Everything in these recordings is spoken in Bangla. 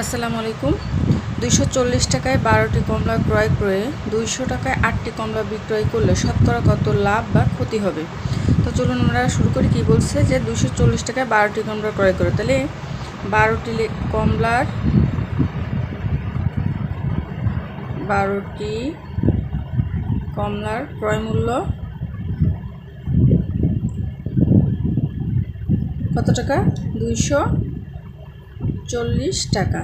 আসসালামু আলাইকুম। 240 টাকায় 12টি কমলা ক্রয় করে 200 টাকায় 8টি কমলা বিক্রয় করলে শতকরা কত লাভ বা ক্ষতি হবে? তো চলুন আমরা শুরু করি। কি বলছে যে 240 টাকায় 12টি কমলা ক্রয় করে, তাহলে 12টি কমলার ক্রয় মূল্য কত টাকা? 240 টাকা।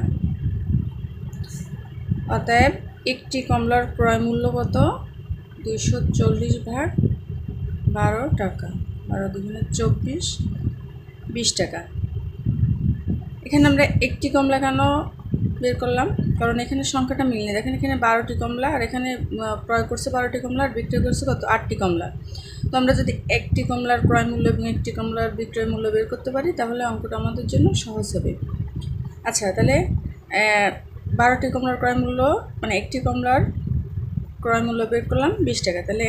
অতএব একটি কমলার ক্রয় মূল্য কত? 240 ভাগ 12 টাকা, 12 দুগুণে 24, 20 টাকা। এখানে আমরা একটি কমলা কেন বের করলাম? কারণ এখানে সংখ্যাটা মিল নেই। দেখেন এখানে 12টি কমলা, আর এখানে ক্রয় করছে 12টি কমলা, আর বিক্রয় করছে কত? 8টি কমলা। তো আমরা যদি একটি কমলার ক্রয় মূল্য এবং একটি কমলার বিক্রয় মূল্য বের করতে পারি, তাহলে অঙ্কটা আমাদের জন্য সহজ হবে। আচ্ছা, তাহলে 12টি কমলার ক্রয় মূল্য, মানে একটি কমলার ক্রয় মূল্য বের করলাম 20 টাকা। তাহলে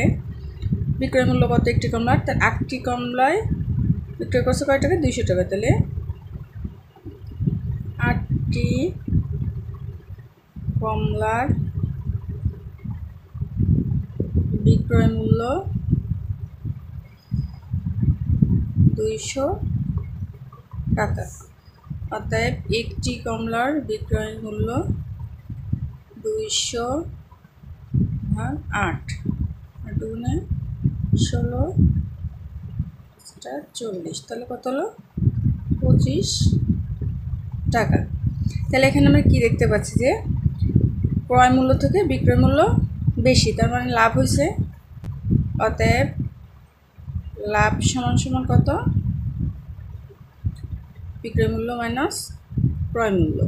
বিক্রয় মূল্য কত একটি কমলার? তার 8টি কমলায় বিক্রয় করছে কয় টাকা? 200 টাকা। তাহলে 8টি কমলার বিক্রয় মূল্য 200 টাকা। অতএব একটি কমলার বিক্রয় মূল্য 200 ভাগ 8, 8 গুণে 16, 40, তাহলে কত হলো? 25 টাকা। তাহলে এখানে আমরা কি দেখতে পাচ্ছি যে ক্রয় মূল্য থেকে বিক্রয় মূল্য বেশি, তার মানে লাভ হয়েছে। অতএব লাভ সমান সমান কত? বিক্রয় মূল্য মাইনাস ক্রয় মূল্য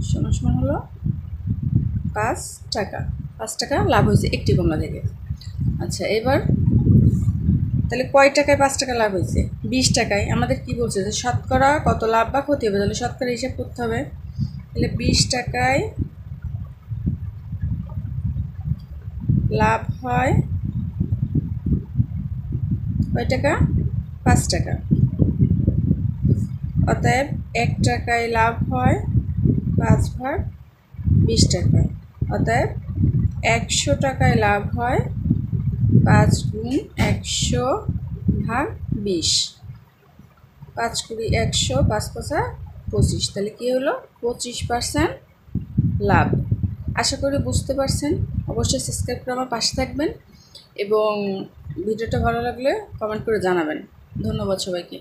সমান সমান হলো 5 টাকা। 5 টাকা লাভ হয়েছে একটি কমলা থেকে। আচ্ছা, এবার তাহলে কয় টাকায় 5 টাকা লাভ হয়েছে? 20 টাকায়। আমাদের কি বলছে যে শতকরা কত লাভ বা ক্ষতি হবে? তাহলে শতকরা হিসাব করতে হবে। তাহলে 20 টাকায় লাভ হয় কয় টাকা? 5 টাকা। অতএব 1 টাকায় লাভ হয় 5 ভাগ 20 টাকা। অতএব 100 টাকায় লাভ হয় 5 গুণ 100 ভাগ 20। 5 কুড়ি 100, 5 পয়সা 25। তাহলে কী হলো? 25% লাভ। আশা করি বুঝতে পারছেন। অবশ্যই সাবস্ক্রাইব করে আমার পাশে থাকবেন এবং ভিডিওটা ভালো লাগলে কমেন্ট করে জানাবেন। ধন্যবাদ সবাইকে।